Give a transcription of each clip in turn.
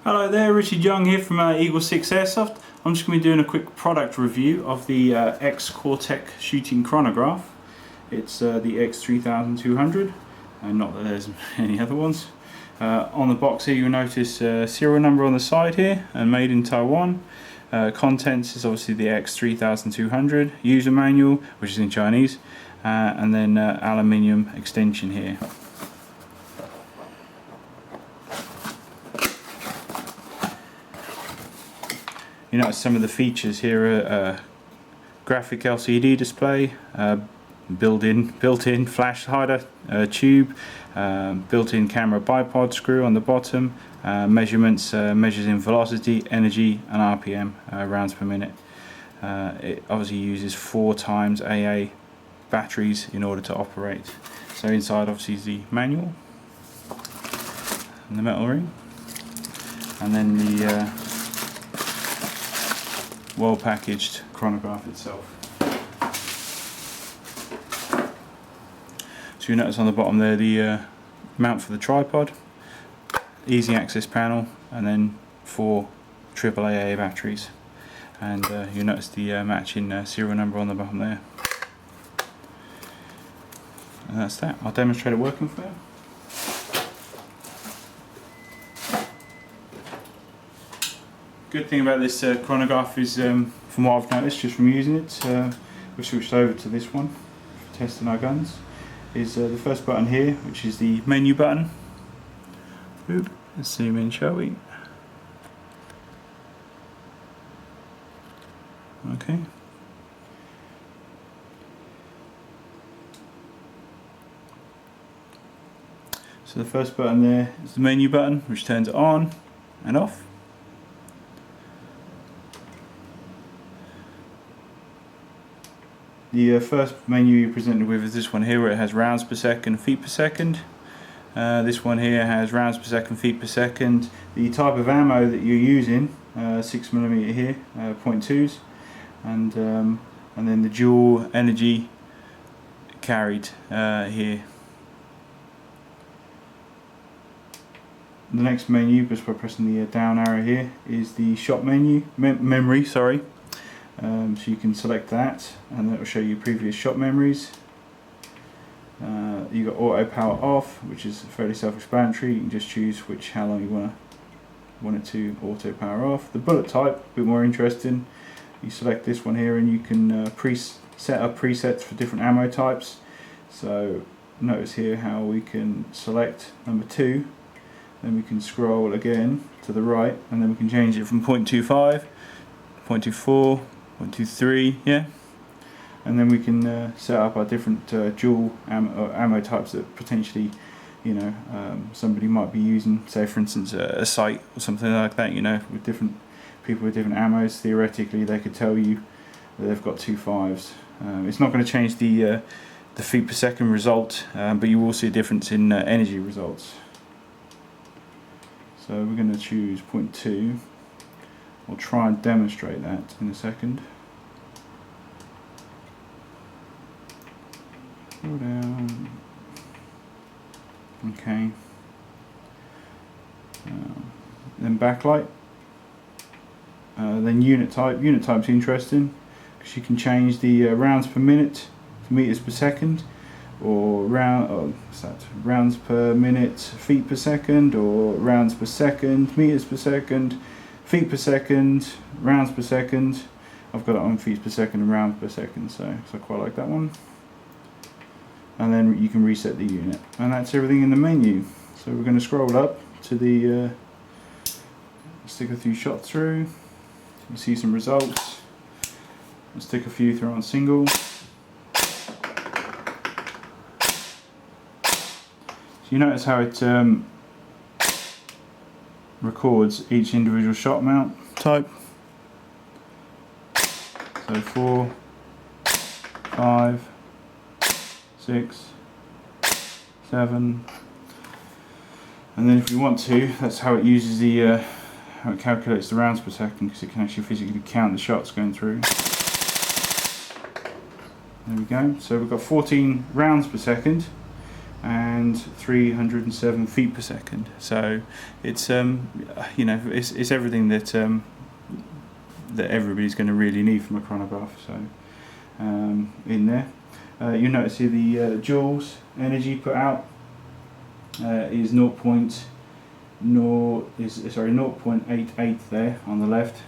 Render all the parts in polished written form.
Hello there, Richard Young here from Eagle 6 Airsoft. I'm just going to be doing a quick product review of the Xcortech shooting chronograph. It's the X3200, and not that there's any other ones. On the box here you'll notice a serial number on the side here, and made in Taiwan. Contents is obviously the X3200, user manual, which is in Chinese, and then aluminium extension here. You notice some of the features here are graphic LCD display, built-in flash hider tube, built-in camera bipod screw on the bottom, measurements measures in velocity, energy and RPM, rounds per minute. It obviously uses 4 times AA batteries in order to operate. So inside obviously is the manual and the metal ring, and then the well packaged chronograph itself. So you notice on the bottom there the mount for the tripod, easy access panel, and then 4 AAA batteries, and you notice the matching serial number on the bottom there. And that's that. I'll demonstrate it working for you. Good thing about this chronograph is, from what I've noticed just from using it, we switched over to this one for testing our guns, is the first button here, which is the menu button. Oop, let's zoom in, shall we? Okay. So the first button there is the menu button, which turns it on and off. The first menu you're presented with is this one here, where it has rounds per second, feet per second. This one here has rounds per second, feet per second. The type of ammo that you're using, 6mm here, .2s, and then the dual energy carried here. The next menu, just by pressing the down arrow here, is the shot menu memory. Sorry. So you can select that, and that will show you previous shot memories. You got auto power off, which is fairly self-explanatory. You can just choose how long you want it to auto power off. The bullet type, a bit more interesting. You select this one here, and you can set up presets for different ammo types. So notice here how we can select number 2, then we can scroll again to the right, and then we can change it from 0.25, 0.24, 123, yeah, and then we can set up our different dual ammo types that potentially, somebody might be using, say for instance a sight or something like that. With different people with different ammos, theoretically they could tell you that they've got 2 5s. It's not going to change the feet per second result, but you will see a difference in energy results. So we're going to choose 0.2. We'll try and demonstrate that in a second. Go down. Okay. Then backlight. Then unit type. Unit type's interesting because you can change the rounds per minute to meters per second, or rounds per minute, feet per second, or rounds per second, meters per second, feet per second, rounds per second. I've got it on feet per second and rounds per second, so I quite like that one. And then you can reset the unit, and that's everything in the menu. So we're going to scroll up to the stick a few shots through. You see some results. Let's stick a few through on single. So you notice how it records each individual shot mount type. So 4, 5, 6, 7, and then if you want to, that's how it uses the how it calculates the rounds per second, because it can actually physically count the shots going through. There we go. So we've got 14 rounds per second, and 307 feet per second. So it's you know, it's everything that that everybody's going to really need from a chronograph. So in there, you notice here the joules energy put out is 0.88 there on the left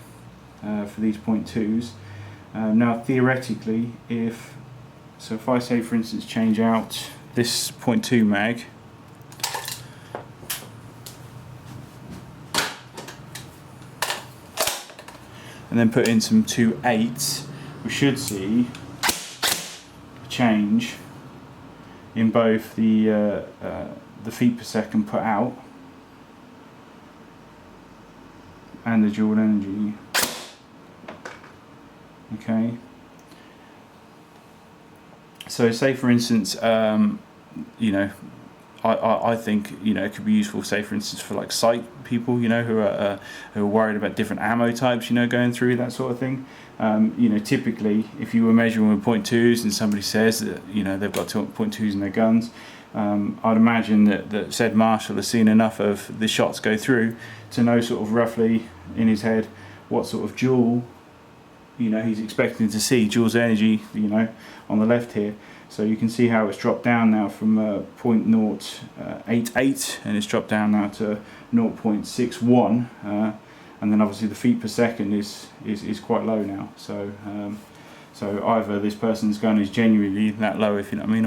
for these 0.2s. Now theoretically, if I say for instance change out this 0.2 mag and then put in some 2.8s, we should see a change in both the feet per second put out and the joule energy. Okay. So say for instance, you know, I think, you know, it could be useful, say for instance, for like sight people, you know, who are worried about different ammo types, you know, going through that sort of thing. You know, typically if you were measuring with 0.2s and somebody says that, you know, they've got 0.2s in their guns, I'd imagine that said marshal has seen enough of the shots go through to know sort of roughly in his head what sort of joule, you know, he's expecting to see, joules energy, you know, on the left here. So you can see how it's dropped down now from 0.088 and it's dropped down now to 0.61, and then obviously the feet per second is quite low now. So so either this person's gun is genuinely that low, if you know what I mean,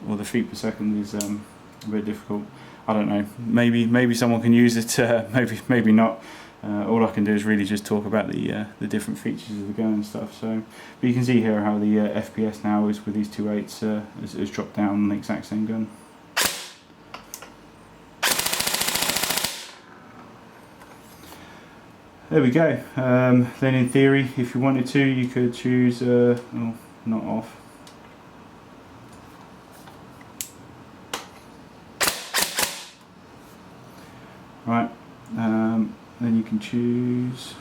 or the feet per second is a bit difficult. I don't know. Maybe someone can use it. Maybe not. All I can do is really just talk about the different features of the gun and stuff. So, but you can see here how the FPS now is with these 2.8s has dropped down on the exact same gun. There we go. Then in theory, if you wanted to, you could choose oh, not off. Right. Then you can choose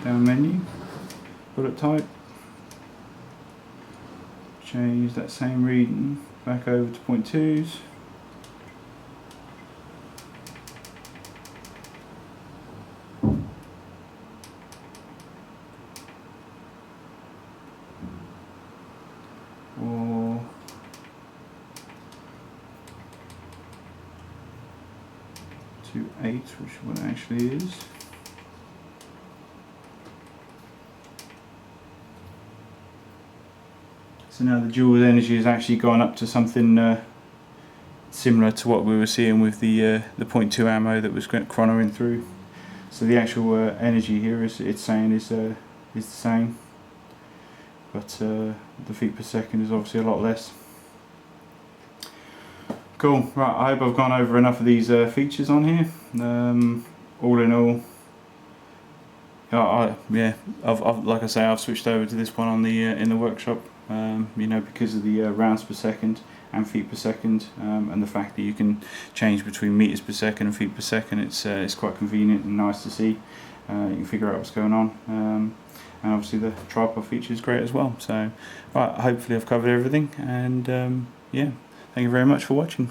down menu, bullet type, change that same reading back over to 0.2s, or to 8, which one actually is. So now the joules energy has actually gone up to something similar to what we were seeing with the 0.2 ammo that was chronoing through. So the actual energy here it's saying is the same, but the feet per second is obviously a lot less. Cool. Right, I hope I've gone over enough of these features on here. All in all, yeah, I've like I say, I've switched over to this one on the in the workshop. You know, because of the rounds per second and feet per second, and the fact that you can change between meters per second and feet per second, it's quite convenient and nice to see. You can figure out what's going on, and obviously the tripod feature is great as well. So, right, hopefully I've covered everything, and yeah, thank you very much for watching.